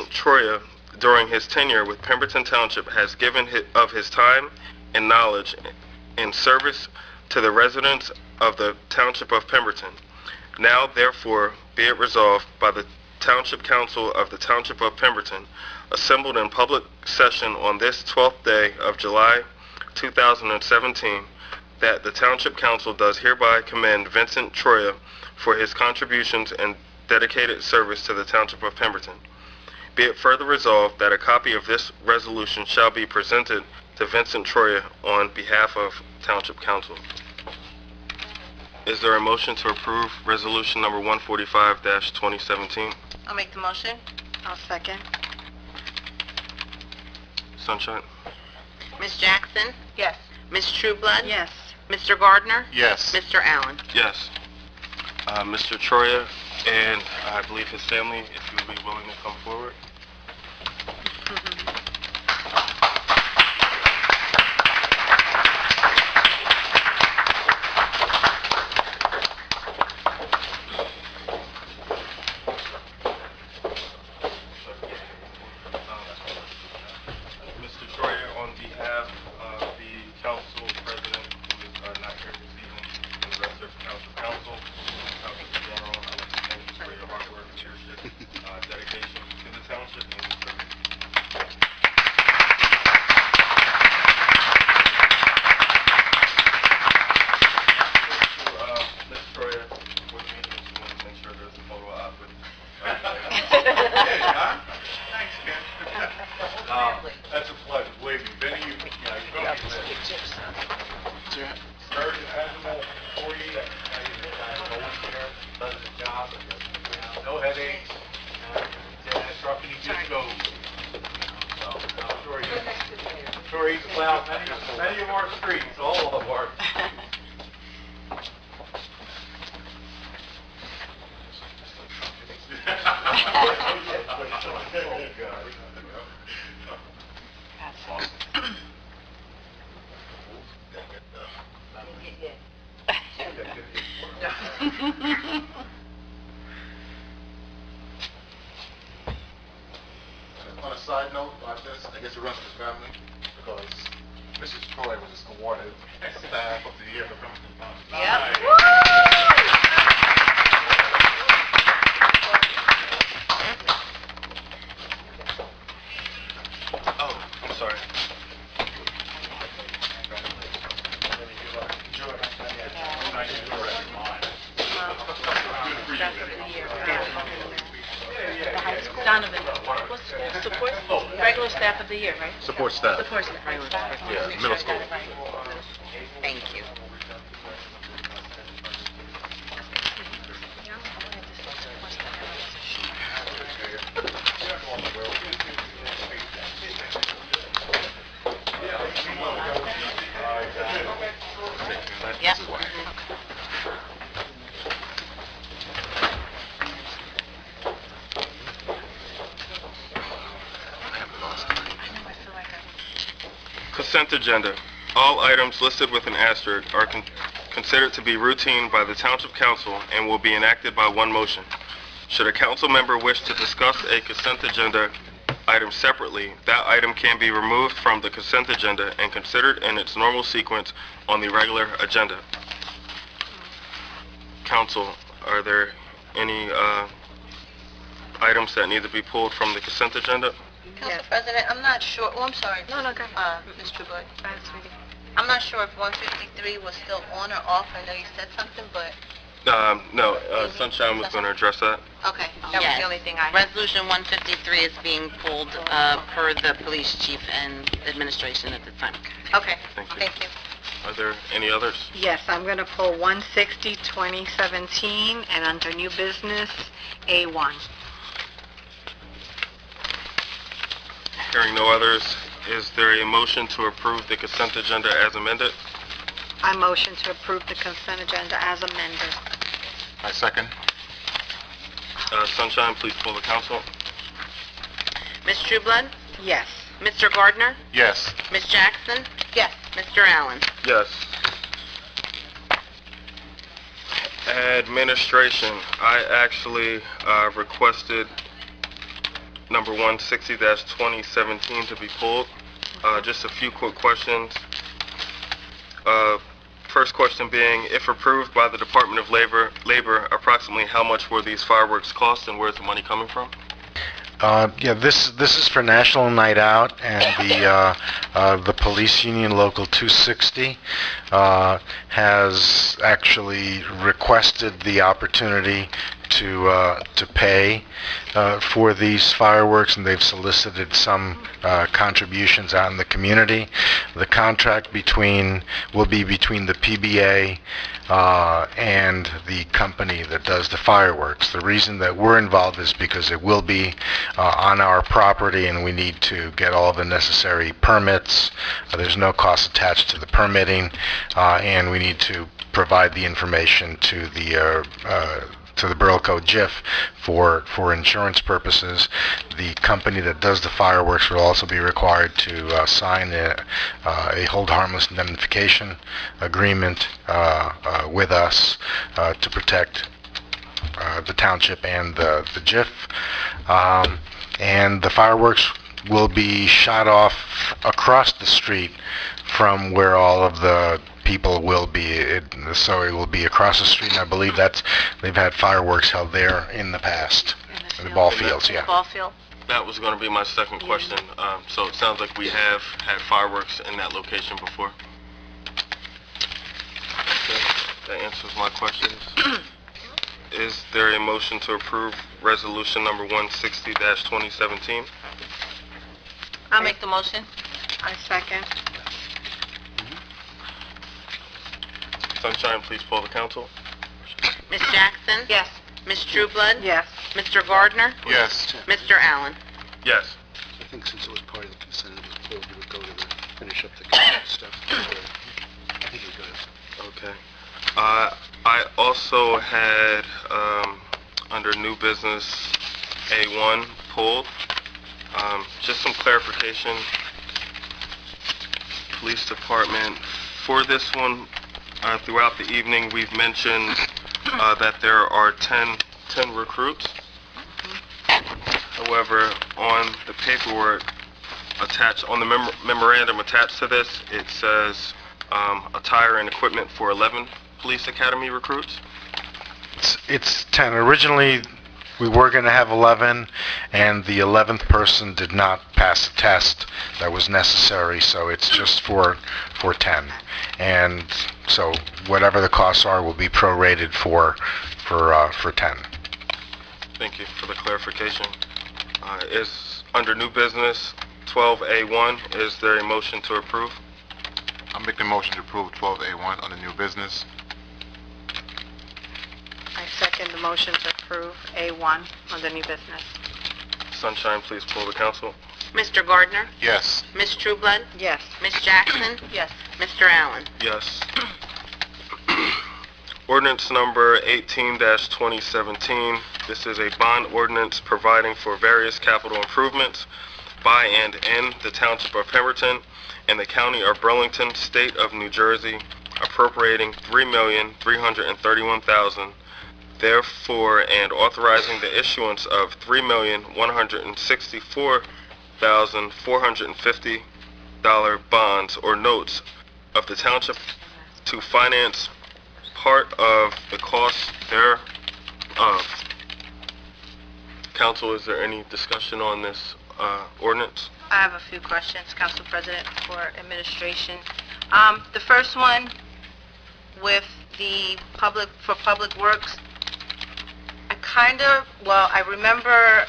Troya, during his tenure with Pemberton Township, has given of his time and knowledge in service to the residents of the Township of Pemberton. Now, therefore, be it resolved by the Township Council of the Township of Pemberton, assembled in public session on this 12th day of July 2017, that the Township Council does hereby commend Vincent Troya for his contributions and dedicated service to the Township of Pemberton. Be it further resolved that a copy of this resolution shall be presented to Vincent Troya on behalf of Township Council. Is there a motion to approve resolution number 145-2017? I'll make the motion. I'll second. Sunshine? Ms. Jackson? Yes. Ms. Trueblood? Yes. Mr. Gardner? Yes. Mr. Allen? Yes. Mr. Troya and I believe his family, if you would be willing to come forward. Mr. Troya, on behalf of the council president, who is not here this evening, and the rest of the council, council in general, I'd like to thank you for your hard work, leadership, dedication to the township and your service. Ms. Troya, with me, just want to make sure there's a photo op with Thanks, Ken. That's a pleasure. Believe me, Benny, you're going to be missed. Surgeon Admiral, 40, does the job. No headaches. Trucking, he just goes. So, I'm sure he's plowed many of our streets, all of our. On a side note about this, I guess it runs in his family because Mrs. Troy was awarded Staff of the Year for Pemberton Township. Yep. Oh, I'm sorry. Donovan, what's support? Regular staff of the year, right? Support staff. Support staff. Regular staff. Yeah, middle school. Thank you. Yep. Consent agenda. All items listed with an asterisk are considered to be routine by the Township Council and will be enacted by one motion. Should a council member wish to discuss a consent agenda item separately, that item can be removed from the consent agenda and considered in its normal sequence on the regular agenda. Council, are there any items that need to be pulled from the consent agenda? Council President, I'm not sure, oh, I'm sorry. No, go ahead. Ms. Trueblood. Sweetie. I'm not sure if 153 was still on or off. I know you said something, but, No, Sunshine was going to address that. okay. That was the only thing I had. Resolution 153 is being pulled per the police chief and administration at the time. Okay, Thank you. thank you. Are there any others? Yes, I'm going to pull 160, 2017, and under new business, A1. Hearing no others, is there a motion to approve the consent agenda as amended? I motion to approve the consent agenda as amended. I second. Sunshine, please pull the council. Ms. Trueblood? Yes. Mr. Gardner? Yes. Ms. Jackson? Yes. Mr. Allen? Yes. Administration, I actually requested number 160-2017 to be pulled. Just a few quick questions. First question being, if approved by the Department of Labor, approximately how much will these fireworks cost, and where's the money coming from? Yeah, this is for National Night Out, and the police union Local 260 has actually requested the opportunity to pay for these fireworks, and they've solicited some contributions out in the community. The contract will be between the PBA and the company that does the fireworks. The reason that we're involved is because it will be on our property, and we need to get all the necessary permits. There's no cost attached to the permitting, and we need to provide the information to the Borough Code JIF for insurance purposes. The company that does the fireworks will also be required to sign a hold harmless indemnification agreement with us to protect the township and the JIF. And the fireworks will be shot off across the street from where all of the people will be, so it will be across the street, and I believe they've had fireworks held there in the past, in the ball fields, yeah. Ball field? That was going to be my second question. So it sounds like we have had fireworks in that location before. Okay, that answers my questions. Is there a motion to approve resolution number 160-2017? I'll make the motion. I second. Sunshine, please poll the council. Ms. Jackson? Yes. Ms. Trueblood? Yes. Mr. Gardner? Yes. Mr. Allen? Yes. I think since it was part of the consent, it was pulled, you would go to finish up the consent stuff. I think you're good. Okay. I also had, under new business, A1 pulled. Just some clarification. Police Department, for this one, throughout the evening, we've mentioned that there are 10 recruits. However, on the paperwork attached, on the memorandum attached to this, it says attire and equipment for 11 police academy recruits. It's 10. Originally, we were going to have 11, and the 11th person did not pass the test that was necessary, so it's just for 10. And so whatever the costs are will be prorated for 10. Thank you for the clarification. Is under new business 12A1, is there a motion to approve? I'm making a motion to approve 12A1 on the new business. I second the motion to approve A1 on the new business. Sunshine, please poll the council. Mr. Gardner? Yes. Ms. Trueblood? Yes. Ms. Jackson? Yes. Mr. Allen? Yes. Ordinance number 18-2017. This is a bond ordinance providing for various capital improvements by and in the Township of Pemberton and the County of Burlington, State of New Jersey, appropriating $3,331,000, therefore, and authorizing the issuance of $3,164,450 bonds or notes of the township to finance part of the cost thereof. Council, is there any discussion on this ordinance? I have a few questions, Council President, for administration. The first one with the public works, I remember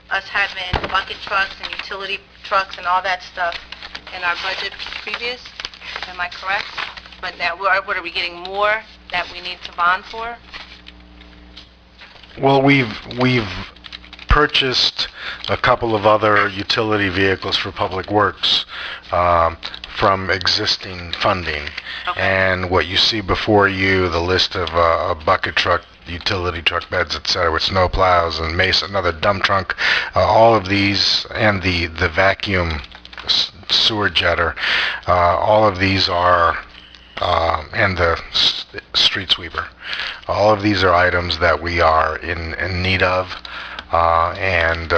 us having bucket trucks and utility trucks and all that stuff in our budget previous. Am I correct? But now, what are we getting more that we need to bond for? Well, we've purchased a couple of other utility vehicles for public works from existing funding. Okay. And what you see before you, the list of a bucket truck, utility truck beds, etc., with snow plows and another dump trunk, all of these, and the vacuum sewer jetter, all of these are, and the street sweeper, all of these are items that we are in need of, and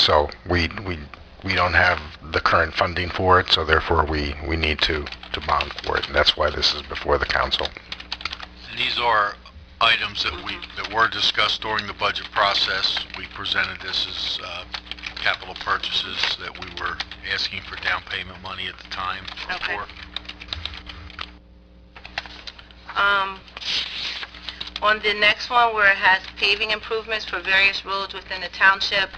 So we don't have the current funding for it, so therefore we need to bond for it, and that's why this is before the council. And these are items that were discussed during the budget process. We presented this as capital purchases that we were asking for down payment money at the time Okay. for. On the next one, where it has paving improvements for various roads within the township,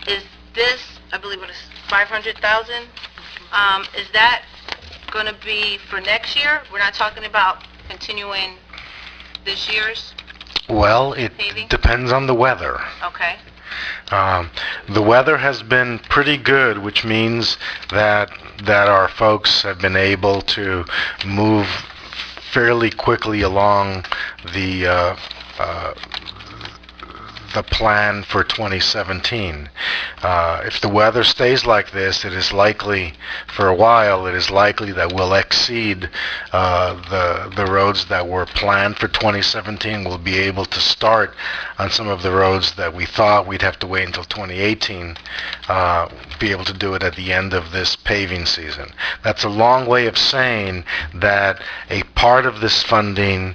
is this, I believe it is 500,000? Is that going to be for next year? We're not talking about continuing this year's? Well, it Paving? depends on the weather. Okay. The weather has been pretty good, which means that our folks have been able to move fairly quickly along the plan for 2017. If the weather stays like this, it is likely, for a while, it is likely that we'll exceed the roads that were planned for 2017. We'll be able to start on some of the roads that we thought we'd have to wait until 2018, be able to do it at the end of this paving season. That's a long way of saying that a part of this funding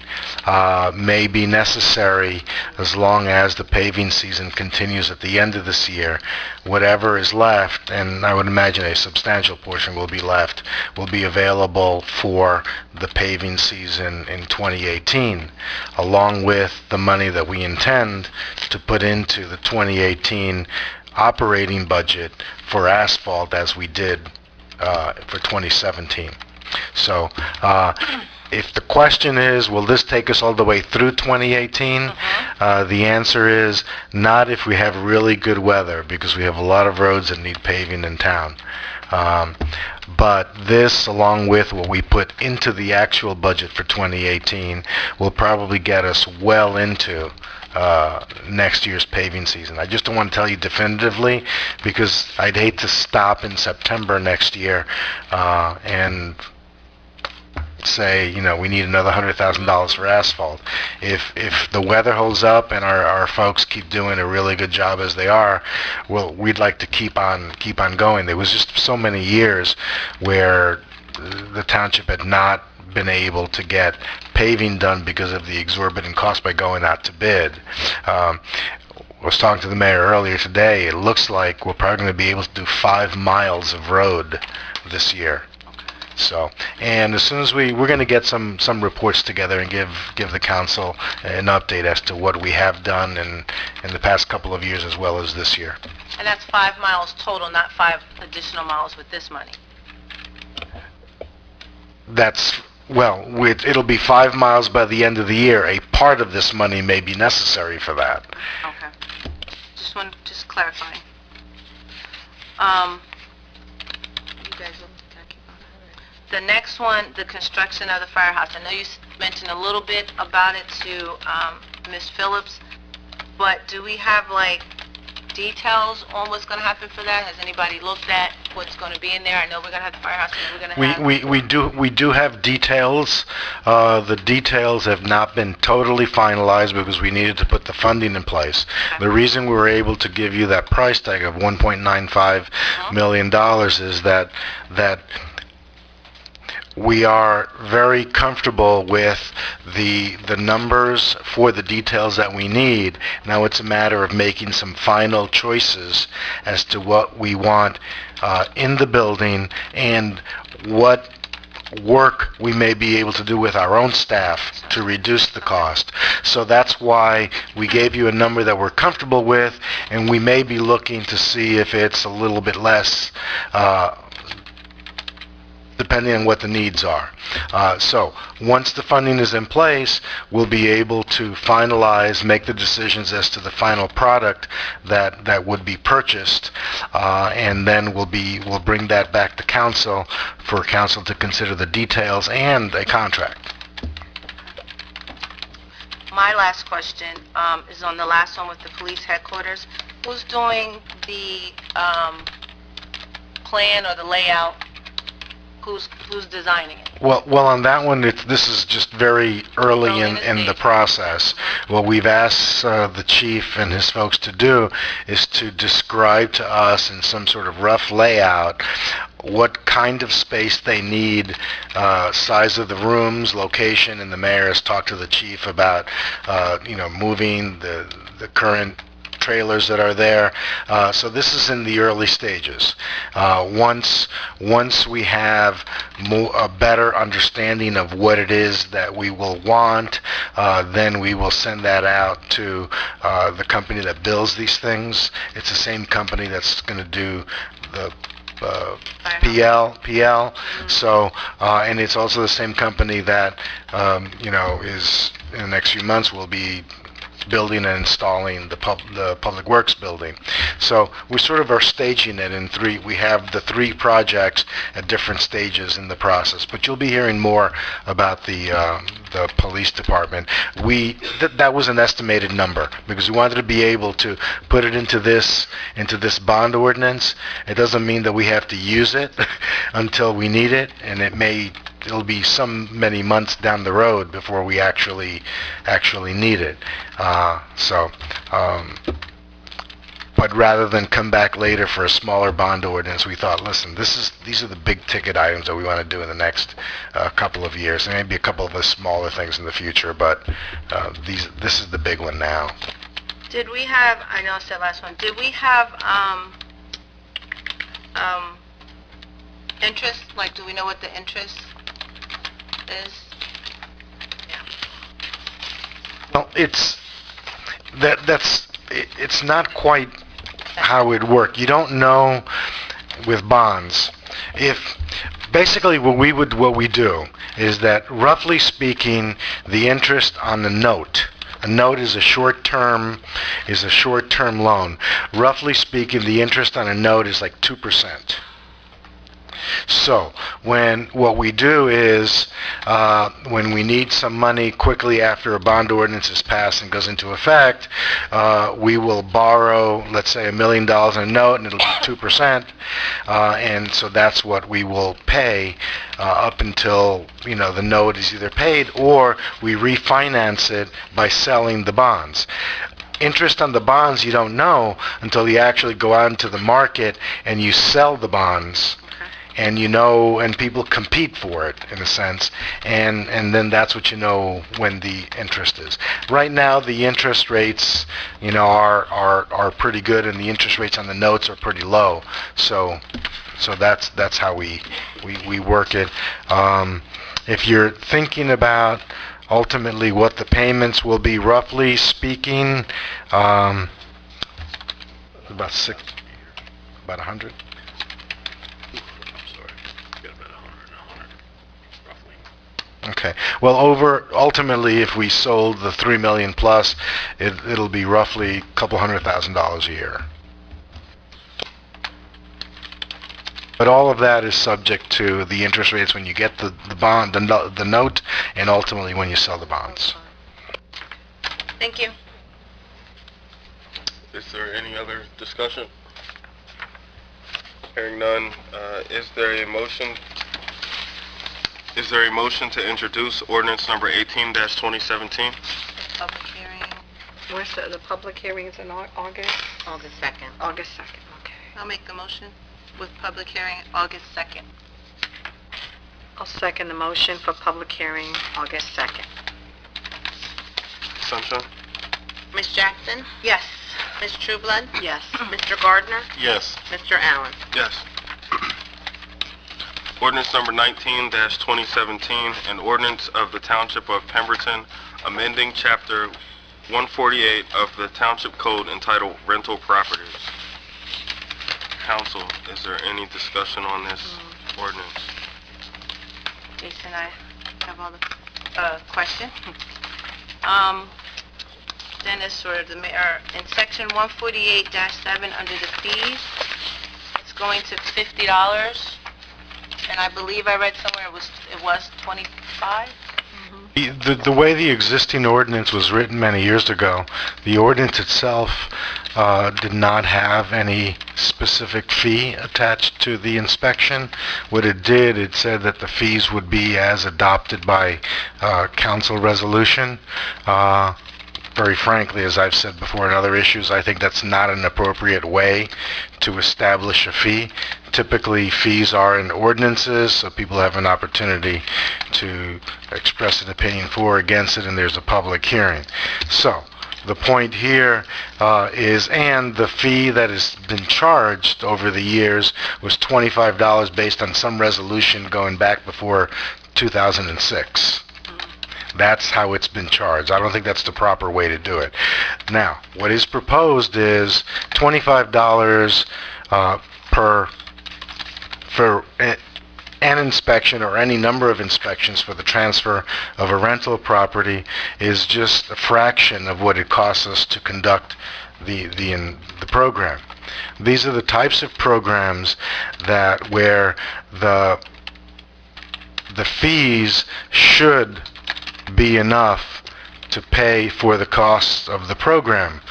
may be necessary as long as the paving season continues at the end of this year. Whatever is left, and I would imagine a substantial portion will be left, will be available for the paving season in 2018, along with the money that we intend to put into the 2018 operating budget for asphalt as we did for 2017. So if the question is, will this take us all the way through 2018? The answer is not if we have really good weather, because we have a lot of roads that need paving in town. But this, along with what we put into the actual budget for 2018, will probably get us well into next year's paving season. I just don't want to tell you definitively, because I'd hate to stop in September next year and say, you know, we need another $100,000 for asphalt. If the weather holds up and our folks keep doing a really good job as they are, well, we'd like to keep on going. There was just so many years where the township had not been able to get paving done because of the exorbitant cost by going out to bid. I was talking to the mayor earlier today. It looks like we're probably going to be able to do 5 miles of road this year. So, and as soon as we're going to get some reports together and give the council an update as to what we have done in the past couple of years as well as this year. And that's 5 miles total, not 5 additional miles with this money? That's, well, it'll be 5 miles by the end of the year. A part of this money may be necessary for that. Okay. Just clarifying. You guys will the next one, the construction of the firehouse. I know you mentioned a little bit about it to Ms. Phillips, but do we have like details on what's going to happen for that? Has anybody looked at what's going to be in there? I know we're going to have the firehouse, and we're going to have... We do have details. The details have not been totally finalized because we needed to put the funding in place. Okay. The reason we were able to give you that price tag of $1.95 million is that we are very comfortable with the numbers for the details that we need. Now it's a matter of making some final choices as to what we want in the building and what work we may be able to do with our own staff to reduce the cost. So that's why we gave you a number that we're comfortable with, and we may be looking to see if it's a little bit less depending on what the needs are. So once the funding is in place, we'll be able to finalize, make the decisions as to the final product that would be purchased, and then we'll bring that back to council for council to consider the details and a contract. My last question is on the last one with the police headquarters. Who's doing the plan or the layout? who's designing it? Well, on that one, this is just very early Early in the stage. process. What we've asked the chief and his folks to do is to describe to us in some sort of rough layout what kind of space they need, size of the rooms, location, and the mayor has talked to the chief about, moving the current trailers that are there. So this is in the early stages. Once we have a better understanding of what it is that we will want, then we will send that out to the company that builds these things. It's the same company that's going to do the PL. So, and it's also the same company that, is in the next few months will be building and installing the Public Works building. So we sort of are staging it in three. We have the three projects at different stages in the process. But you'll be hearing more about the police department. That was an estimated number because we wanted to be able to put it into this bond ordinance. It doesn't mean that we have to use it until we need it, and it'll be many months down the road before we actually need it. But rather than come back later for a smaller bond ordinance, we thought, listen, these are the big ticket items that we want to do in the next couple of years, and maybe a couple of the smaller things in the future. But this is the big one now. Did we have, I know it's the last one, did we have interest? Like, do we know what the interest is? Well, it's not quite how it worked. You don't know with bonds. Basically what we do is that, roughly speaking, the interest on the note. A note is a short-term loan. Roughly speaking, the interest on a note is like 2%. So what we do is, when we need some money quickly after a bond ordinance is passed and goes into effect, we will borrow, let's say, $1 million in a note, and it'll be 2%, and so that's what we will pay up until the note is either paid, or we refinance it by selling the bonds. Interest on the bonds you don't know until you actually go out into the market and you sell the bonds. And and people compete for it in a sense, and then that's what you know when the interest is. Right now, the interest rates, are pretty good, and the interest rates on the notes are pretty low. So that's how we work it. If you're thinking about ultimately what the payments will be, roughly speaking, about 100. Okay. Well, ultimately, if we sold the $3 million plus, it'll be roughly a couple $100,000 a year. But all of that is subject to the interest rates when you get the bond, the note, and ultimately when you sell the bonds. Thank you. Is there any other discussion? Hearing none, is there a motion to introduce ordinance number 18-2017? Public hearing. Where's the public hearings in August? August 2nd. August 2nd, okay. I'll make a motion with public hearing August 2nd. I'll second the motion for public hearing August 2nd. Sunshine? Ms. Jackson? Yes. Ms. Trueblood? Yes. Mr. Gardner? Yes. Mr. Allen? Yes. Ordinance number 19-2017, an ordinance of the Township of Pemberton, amending Chapter 148 of the Township Code entitled Rental Properties. Council, is there any discussion on this ordinance? Jason, I have all the question. Dennis, or the mayor, in section 148-7 under the fees, it's going to $50. And I believe I read somewhere it was 25? The way the existing ordinance was written many years ago, the ordinance itself did not have any specific fee attached to the inspection. What it did, it said that the fees would be as adopted by council resolution. Very frankly, as I've said before in other issues, I think that's not an appropriate way to establish a fee. Typically, fees are in ordinances, so people have an opportunity to express an opinion for or against it, and there's a public hearing. So, the point here is, and the fee that has been charged over the years was $25 based on some resolution going back before 2006. That's how it's been charged. I don't think that's the proper way to do it. Now, what is proposed is $25 for an inspection or any number of inspections for the transfer of a rental property is just a fraction of what it costs us to conduct the program. These are the types of programs that where the fees should be enough to pay for the costs of the program,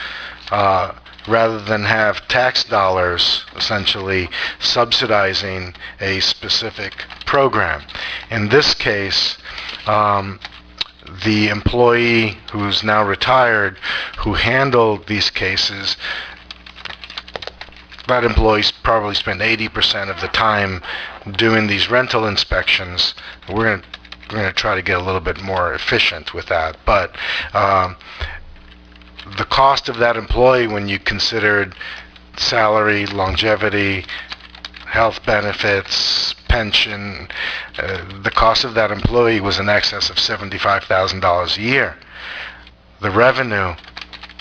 rather than have tax dollars essentially subsidizing a specific program. In this case, the employee who's now retired who handled these cases, that employee probably spent 80% of the time doing these rental inspections. We're going to try to get a little bit more efficient with that, but the cost of that employee, when you considered salary, longevity, health benefits, pension, the cost of that employee was in excess of $75,000 a year. The revenue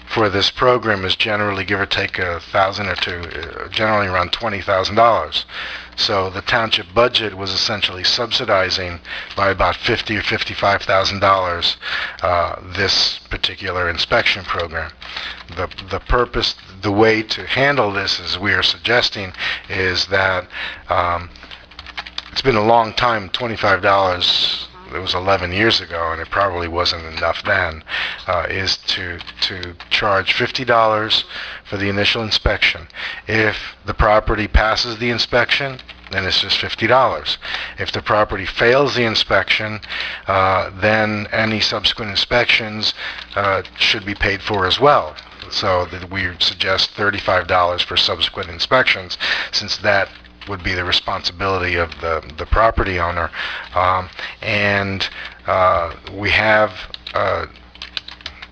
for this program is generally, give or take $1,000 or two, generally around $20,000. So the township budget was essentially subsidizing by about $50,000 or $55,000 this particular inspection program. The purpose, the way to handle this, as we are suggesting, is that it's been a long time. $25. It was 11 years ago, and it probably wasn't enough then, is to charge $50 for the initial inspection. If the property passes the inspection, then it's just $50. If the property fails the inspection, then any subsequent inspections should be paid for as well. So that we suggest $35 for subsequent inspections, since that would be the responsibility of the property owner.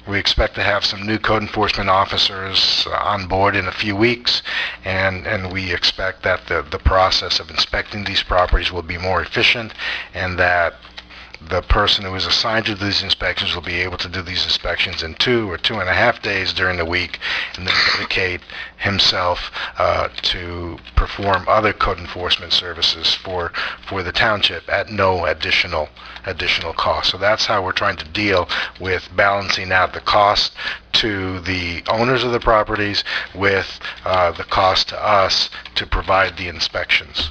We expect to have some new code enforcement officers on board in a few weeks, and we expect that the process of inspecting these properties will be more efficient, and that the person who is assigned to these inspections will be able to do these inspections in 2 or 2.5 days during the week, and then dedicate himself to perform other code enforcement services for the township at no additional cost. So that's how we're trying to deal with balancing out the cost to the owners of the properties with the cost to us to provide the inspections.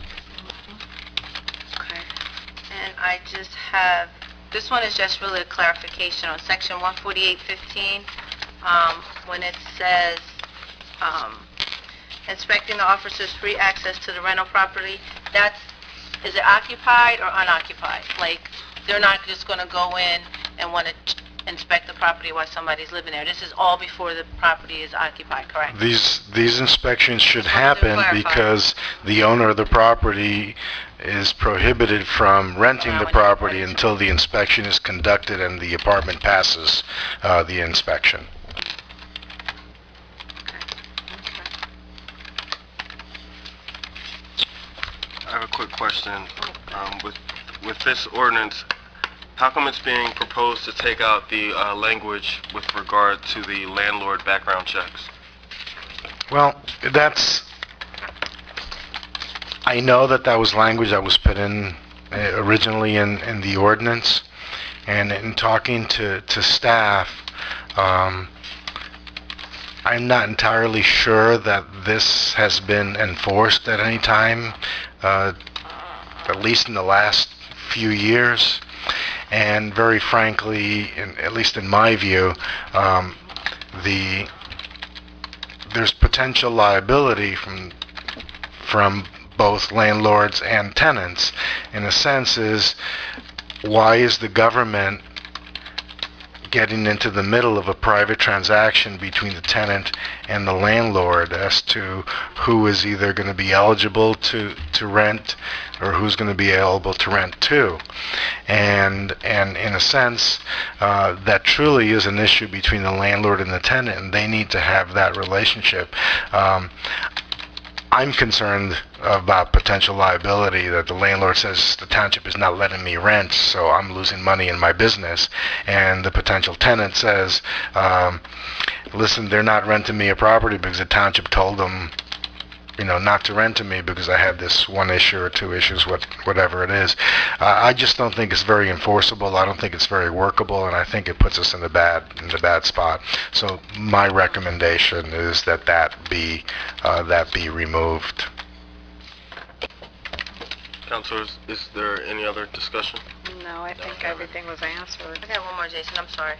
I just have, this one is just really a clarification on section 148.15, when it says, inspecting the officers free access to the rental property. Is it occupied or unoccupied? Like, they're not just going to go in and want to inspect the property while somebody's living there. This is all before the property is occupied, correct? These inspections should happen because the owner of the property is prohibited from renting the property until the inspection is conducted and the apartment passes the inspection. I have a quick question. With this ordinance, how come it's being proposed to take out the language with regard to the landlord background checks? Well, I know that was language that was put in originally in the ordinance, and in talking to staff, I'm not entirely sure that this has been enforced at any time, at least in the last few years. And very frankly, at least in my view, there's potential liability from from both landlords and tenants. In a sense, is why is the government getting into the middle of a private transaction between the tenant and the landlord as to who is either going to be eligible to rent or who's going to be eligible to rent to? And in a sense, that truly is an issue between the landlord and the tenant, and they need to have that relationship. I'm concerned about potential liability that the landlord says the township is not letting me rent, so I'm losing money in my business. And the potential tenant says, listen, they're not renting me a property because the township told them, not to rent to me because I had this one issue or two issues, whatever it is. I just don't think it's very enforceable. I don't think it's very workable, and I think it puts us in the bad spot. So my recommendation is that be removed. Councilors, is there any other discussion? No, I think everything was answered. I got one more, Jason, I'm sorry.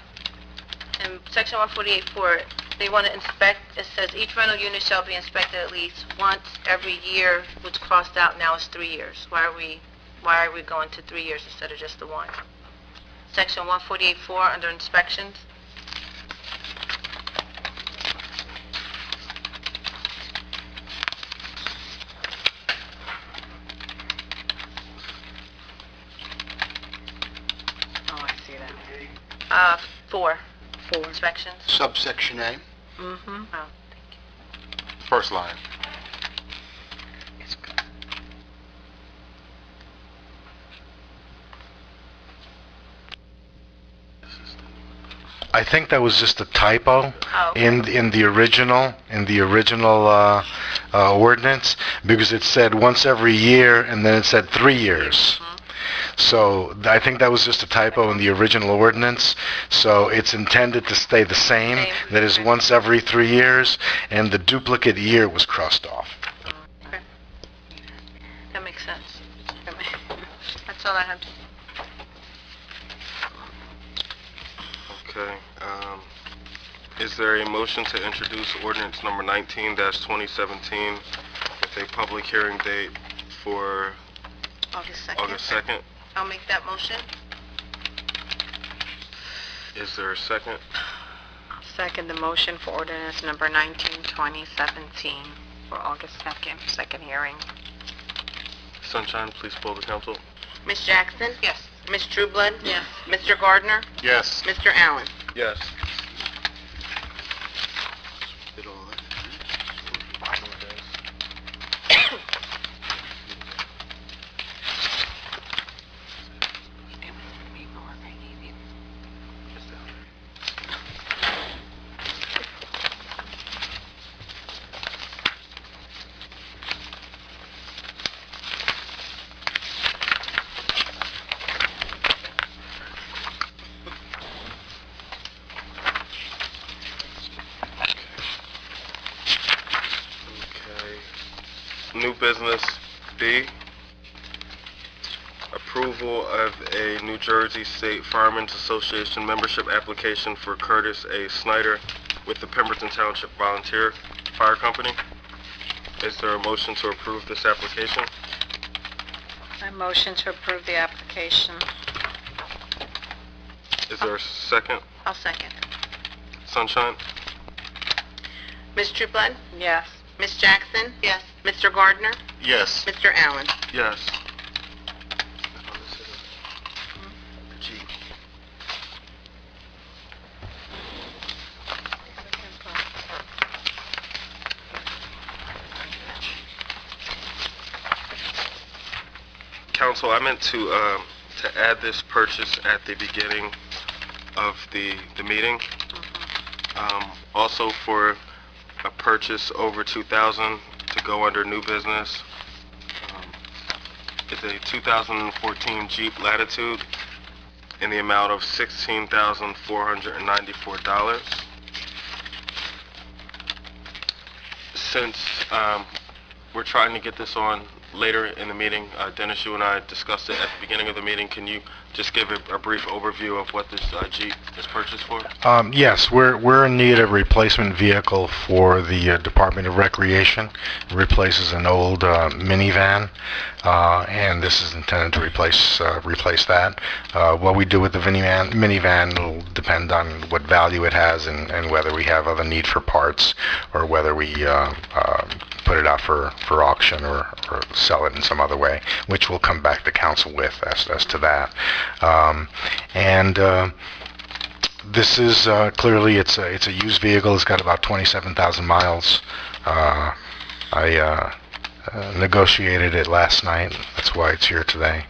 In section 148.4, they want to inspect, it says each rental unit shall be inspected at least once every year, which crossed out, now it's 3 years. Why are we going to 3 years instead of just the one? Section 148.4, under inspections. Oh, I see that. 4. Inspections. Subsection A. Mm-hmm. Oh, First line. I think that was just a typo Oh, okay. in the original ordinance, because it said once every year and then it said 3 years. So I think that was just a typo in the original ordinance. So it's intended to stay the same. That is once every 3 years, and the duplicate year was crossed off. Okay. That makes sense. That's all I have. Okay. Is there a motion to introduce ordinance number 19-2017 with a public hearing date for August 2nd. August 2nd? I'll make that motion. Is there a second? Second the motion for ordinance number 19/2017 for August 2nd, second hearing. Sunshine, please poll the council. Ms. Jackson? Yes. Ms. Trueblood? Yes. Mr. Gardner? Yes. Mr. Allen? Yes. Did all that. New business B, approval of a New Jersey State Firemen's Association membership application for Curtis A. Snyder with the Pemberton Township Volunteer Fire Company. Is there a motion to approve this application? I motion to approve the application. Is there a second? I'll second. Sunshine? Ms. Trueblood? Yes. Ms. Jackson? Yes. Mr. Gardner? Yes. Mr. Allen? Yes. G. Council, I meant to add this purchase at the beginning of the meeting. Also for a purchase over 2,000 to go under new business. It's a 2014 Jeep Latitude in the amount of $16,494. Since we're trying to get this on later in the meeting. Dennis, you and I discussed it at the beginning of the meeting. Can you just give a brief overview of what this Jeep is purchased for? Yes, we're in need of a replacement vehicle for the Department of Recreation. It replaces an old minivan, and this is intended to replace that. What we do with the minivan will depend on what value it has and whether we have other need for parts or whether we put it out for auction or sell it in some other way, which we'll come back to council with as to that. This is clearly it's a used vehicle. It's got about 27,000 miles. I negotiated it last night. That's why it's here today.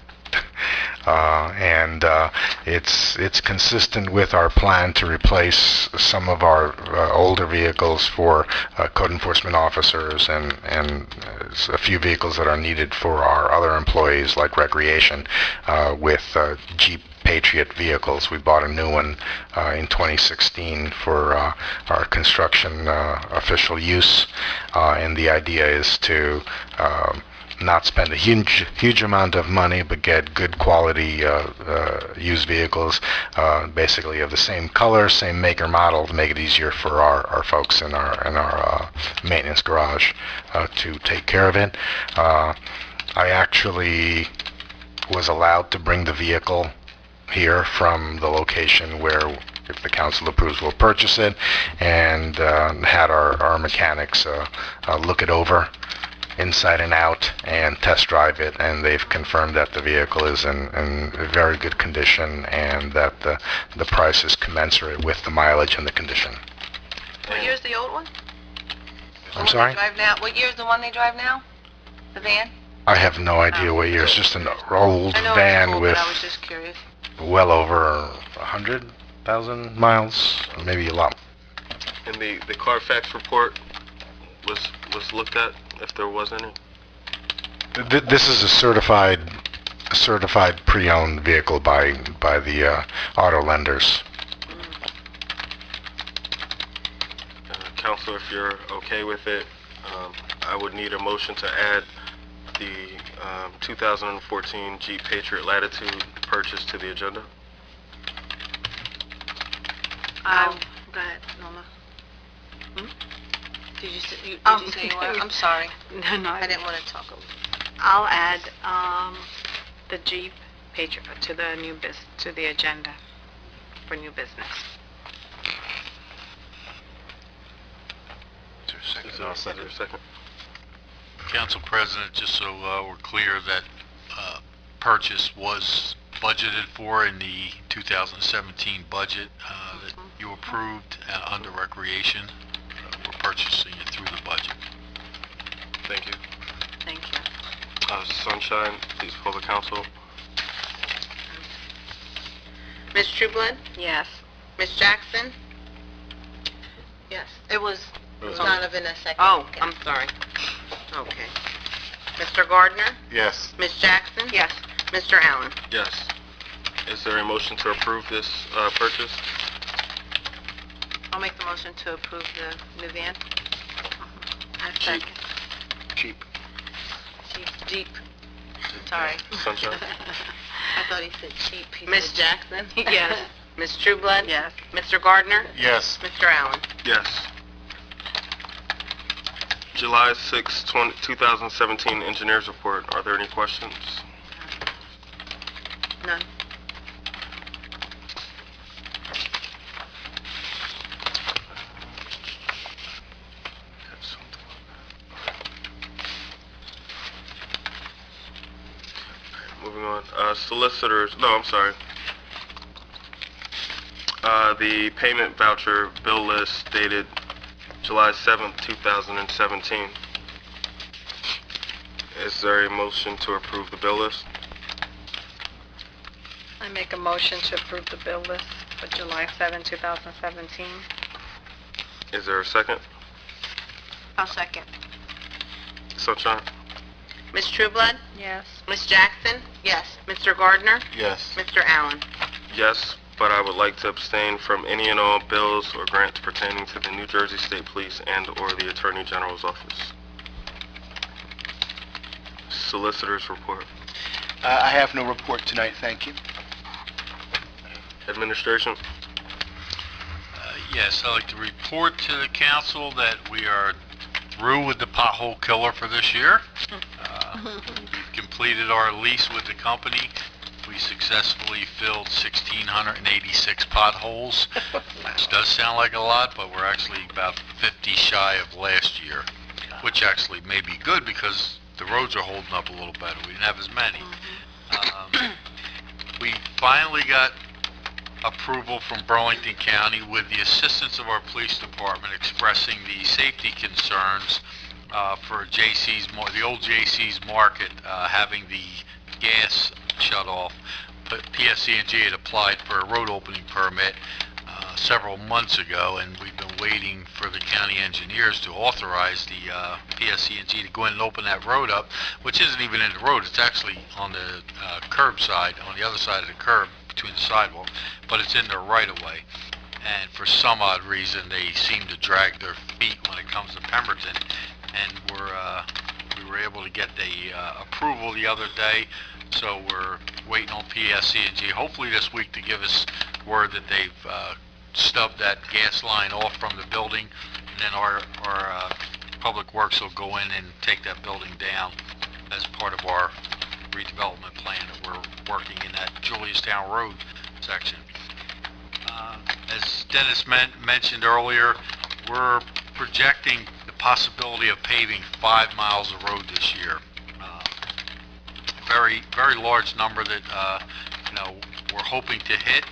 It's consistent with our plan to replace some of our older vehicles for code enforcement officers and a few vehicles that are needed for our other employees like recreation with Jeep Patriot vehicles. We bought a new one in 2016 for our construction official use, and the idea is to not spend a huge amount of money, but get good quality used vehicles, basically of the same color, same make or model, to make it easier for our folks in our maintenance garage to take care of it. I actually was allowed to bring the vehicle here from the location where, if the council approves, we'll purchase it, and had our mechanics look it over inside and out and test drive it, and they've confirmed that the vehicle is in very good condition and that the price is commensurate with the mileage and the condition. What year's the old one? I'm sorry? What year's the one they drive now? The van? I have no idea what year. It's just an old I know van it's old, with but I was just curious. well over 100,000 miles, maybe a lot. And the Carfax report was looked at, if there was any? This is a certified pre-owned vehicle by the auto lenders. Council, if you're okay with it, I would need a motion to add the 2014 Jeep Patriot Latitude purchase to the agenda. Go ahead, Norma. Did you say you were? I'm sorry. No, I didn't want to talk over. I'll add the Jeep Patriot to the agenda for new business. Is there a second? Council President, just so we're clear, that purchase was budgeted for in the 2017 budget that you approved under recreation. We're purchasing it through the budget. Thank you. Thank you. Sunshine, please call the council. Ms. Trueblood? Yes. Ms. Jackson? Yes, it was It Donovan a second. Oh, I'm sorry. Okay. Mr. Gardner? Yes. Ms. Jackson? Yes. Mr. Allen? Yes. Is there a motion to approve this purchase? I'll make the motion to approve the new van. I second. Cheap. Jeep. Sorry. Sunshine? I thought he said cheap. He Ms. said Jackson? Yes. Ms. Trueblood? Yes. Mr. Gardner? Yes. Mr. Allen? Yes. July 6, 2017 Engineers Report. Are there any questions? None. Moving on. Solicitors, no, I'm sorry. The payment voucher bill list dated July 7th, 2017. Is there a motion to approve the bill list? I make a motion to approve the bill list for July 7, 2017. Is there a second? I'll second. Sunshine? Ms. Trueblood? Yes. Ms. Jackson? Yes. Mr. Gardner? Yes. Mr. Allen? Yes, but I would like to abstain from any and all bills or grants pertaining to the New Jersey State Police and/or the Attorney General's office. solicitor's report. I have no report tonight, thank you. Administration? Yes, I'd like to report to the council that we are through with the pothole killer for this year. We've completed our lease with the company. We successfully filled 1,686 potholes. This does sound like a lot, but we're actually about 50 shy of last year, which actually may be good because the roads are holding up a little better. We didn't have as many. We finally got approval from Burlington County with the assistance of our police department expressing the safety concerns for the old JC's Market having the gas shut off. But PSC&G had applied for a road opening permit several months ago, and we've been waiting for the county engineers to authorize the PSC&G to go in and open that road up, which isn't even in the road. It's actually on the curb side, on the other side of the curb between the sidewalk, but it's in their right-of-way. And for some odd reason, they seem to drag their feet when it comes to Pemberton, and we were able to get the approval the other day, so we're waiting on PSC&G hopefully this week to give us word that they've stubbed that gas line off from the building, and then our Public Works will go in and take that building down as part of our redevelopment plan that we're working in that Juliustown Road section. As Dennis mentioned earlier, we're projecting the possibility of paving 5 miles of road this year. Very large number that we're hoping to hit.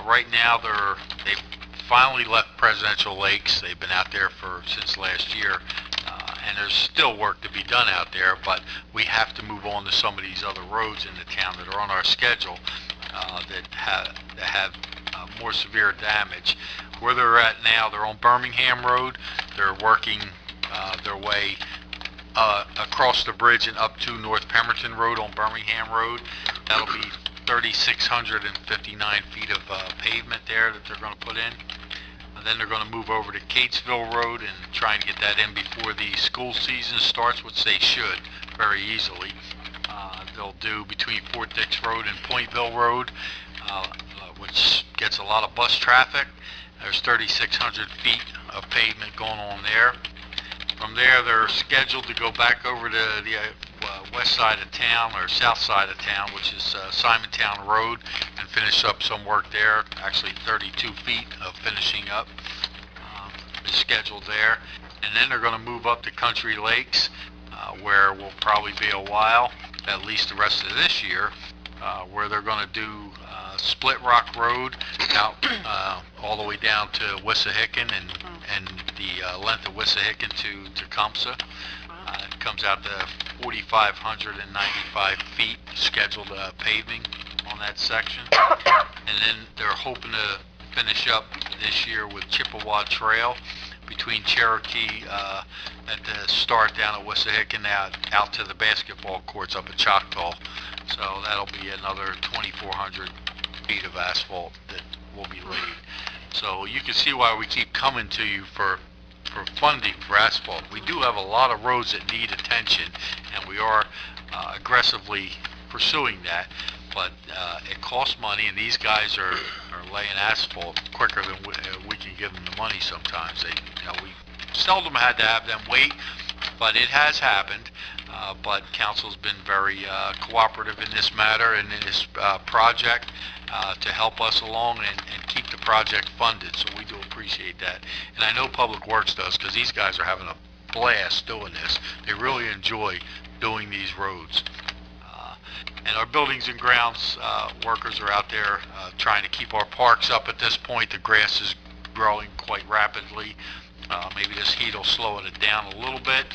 Right now, they've finally left Presidential Lakes. They've been out there since last year, and there's still work to be done out there. But we have to move on to some of these other roads in the town that are on our schedule that have more severe damage. Where they're at now, they're on Birmingham Road. They're working their way across the bridge and up to North Pemberton Road on Birmingham Road. That'll be 3,659 feet of pavement there that they're going to put in. And then they're going to move over to Catesville Road and try and get that in before the school season starts, which they should very easily. They'll do between Fort Dix Road and Pointville Road, which gets a lot of bus traffic. There's 3,600 feet of pavement going on there. From there, they're scheduled to go back over to the west side of town, or south side of town, which is Simontown Road, and finish up some work there. Actually 32 feet of finishing up is scheduled there. And then they're going to move up to Country Lakes, where we'll probably be a while, at least the rest of this year, where they're going to do Split Rock Road out all the way down to Wissahickon and the length of Wissahickon to Tecumseh. It comes out to 4,595 feet scheduled paving on that section. And then they're hoping to finish up this year with Chippewa Trail between Cherokee at the start down at Wissahickon out to the basketball courts up at Choctaw. So that'll be another 2,400 feet of asphalt that will be laid. So you can see why we keep coming to you for funding for asphalt. We do have a lot of roads that need attention, and we are aggressively pursuing that, but it costs money, and these guys are laying asphalt quicker than we can give them the money sometimes. We seldom had to have them wait, but it has happened. But council's been very cooperative in this matter and in this project to help us along and keep the project funded, so we do appreciate that. And I know Public Works does, because these guys are having a blast doing this. They really enjoy doing these roads. And our buildings and grounds workers are out there trying to keep our parks up at this point. The grass is growing quite rapidly. Maybe this heat will slow it down a little bit.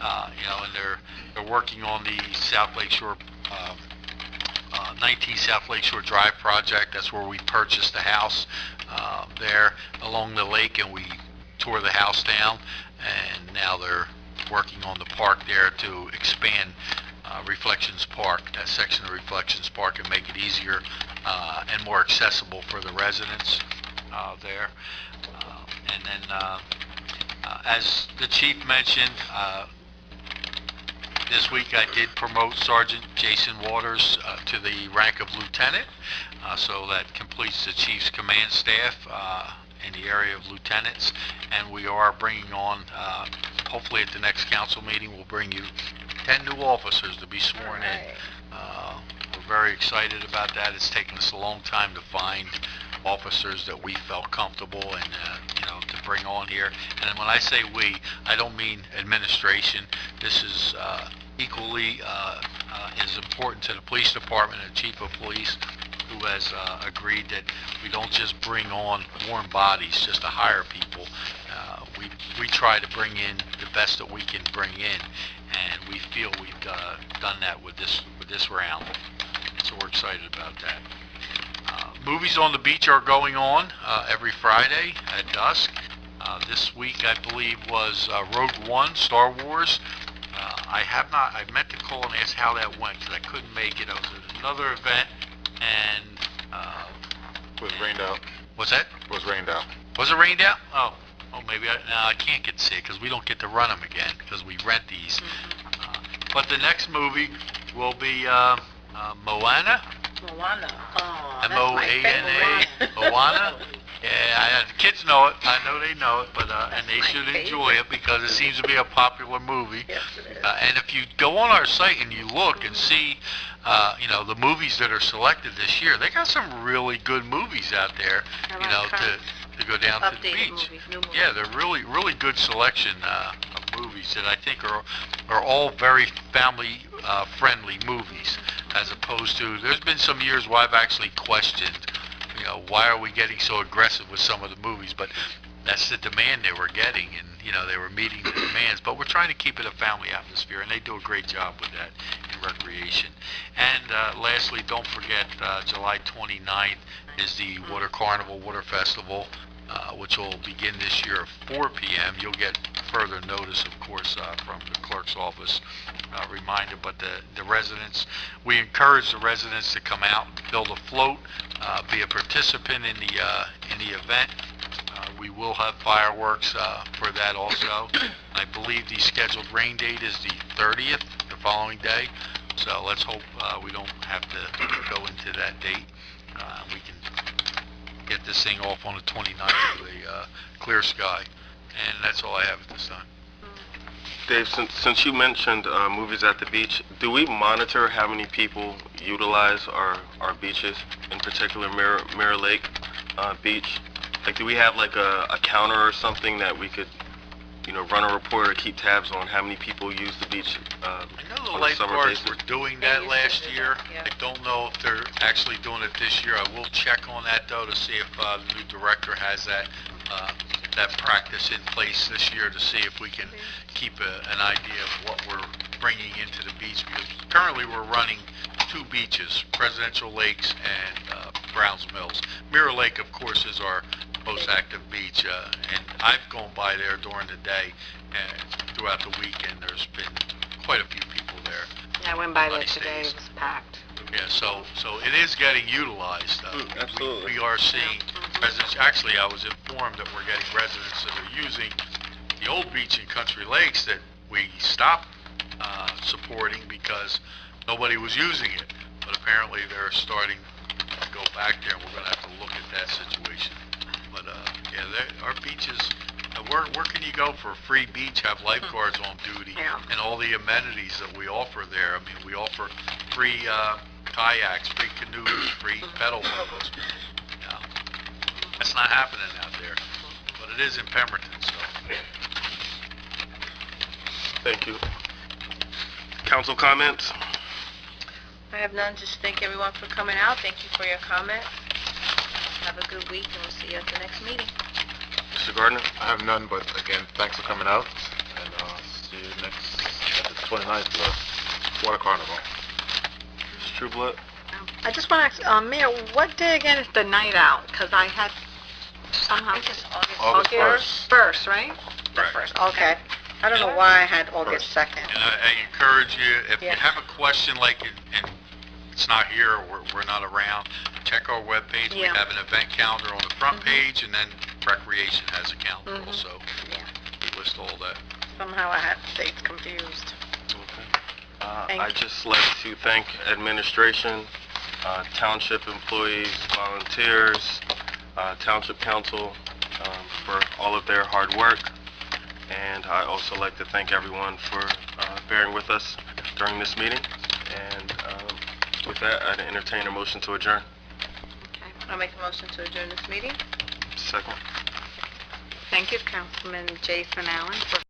And they're working on the South Lake Shore 19 South Lake Shore Drive project. That's where we purchased the house there along the lake, and we tore the house down, and now they're working on the park there to expand Reflections Park, that section of Reflections Park, and make it easier and more accessible for the residents there. And then as the chief mentioned, This week I did promote Sergeant Jason Waters to the rank of lieutenant, so that completes the chief's command staff in the area of lieutenants, and we are bringing on, hopefully at the next council meeting, we'll bring you 10 new officers to be sworn in. We're very excited about that. It's taken us a long time to find officers that we felt comfortable and to bring on here. And when I say we, I don't mean administration. This is equally as important to the police department and chief of police, who has agreed that we don't just bring on warm bodies just to hire people. We try to bring in the best that we can bring in, and we feel we've done that with this round. So we're excited about that. Movies on the beach are going on every Friday at dusk. This week, I believe, was Rogue One, Star Wars. I meant to call and ask how that went, because I couldn't make it. It was another event, and... It was rained out. What's that? It was rained out. Was it rained out? Oh, maybe I can't get to see it, because we don't get to run them again, because we rent these. But the next movie will be Moana. Moana. Oh, M-O-A-N-A. Moana. Yeah, the kids know it. I know they know it, but and they should enjoy it because it seems to be a popular movie. Yes, it is. And if you go on our site and you look and see, the movies that are selected this year, they got some really good movies out there. To go down to the beach. Movies, new movies. Yeah, they're really good selection of movies that I think are all very family friendly movies, as opposed to, there's been some years where I've actually questioned, why are we getting so aggressive with some of the movies, but that's the demand they were getting, and they were meeting the demands. But we're trying to keep it a family atmosphere, and they do a great job with that in recreation. And lastly, don't forget, July 29th is the Water Carnival, Water Festival, which will begin this year at 4 p.m. You'll get further notice, of course, from the clerk's office reminder. But the residents, we encourage the residents to come out, build a float, be a participant in the event. We will have fireworks for that also. I believe the scheduled rain date is the 30th, the following day. So let's hope we don't have to go into that date. We can get this thing off on the 29th with a clear sky. And that's all I have at this time. Dave, since you mentioned movies at the beach, do we monitor how many people utilize our beaches, in particular Mirror Lake Beach? Like, do we have like a counter or something that we could, run a report or keep tabs on how many people use the beach? I know the lifeguards were doing that last year. I don't know if they're actually doing it this year. I will check on that though to see if the new director has that practice in place this year, to see if we can keep an idea of what we're bringing into the beach, because currently we're running 2 beaches, Presidential Lakes and Browns Mills. Mirror Lake, of course, is our most active beach, and I've gone by there during the day and throughout the weekend. There's been quite a few people there. I went by there today, it was packed. Yeah, so it is getting utilized. Absolutely. We are seeing residents. Actually, I was informed that we're getting residents that are using the old beach in Country Lakes that we stopped supporting because nobody was using it. But apparently they're starting to go back there, and we're going to have to look at that situation. But our beaches, where can you go for a free beach, have lifeguards on duty, and all the amenities that we offer there? I mean, we offer free kayaks, free canoes, free pedal boats. That's not happening out there, but it is in Pemberton, so. Thank you. Council comments? I have none. Just thank everyone for coming out. Thank you for your comments. Have a good week, and we'll see you at the next meeting. Mr. Gardner? I have none, but again, thanks for coming out, and see you next, at the 29th, the Water Carnival. Mr. Trueblood? I just want to ask, Mayor, what day again is the night out? Because I had somehow... I think it's August 1st, right? The Right. 1st. Okay. I don't know why I had August 2nd. And I encourage you, if you Yeah. have a question like and it's not here or we're not around, check our webpage. We Yeah. have an event calendar on the front page, and then Recreation has a calendar also. Yeah. We list all that. Somehow I had dates confused. I'd just like to thank administration, township employees, volunteers, township council for all of their hard work. And I also like to thank everyone for bearing with us during this meeting. And with that, I'd entertain a motion to adjourn. Okay, I'll make a motion to adjourn this meeting. Second. Thank you, Councilman Jason Allen, for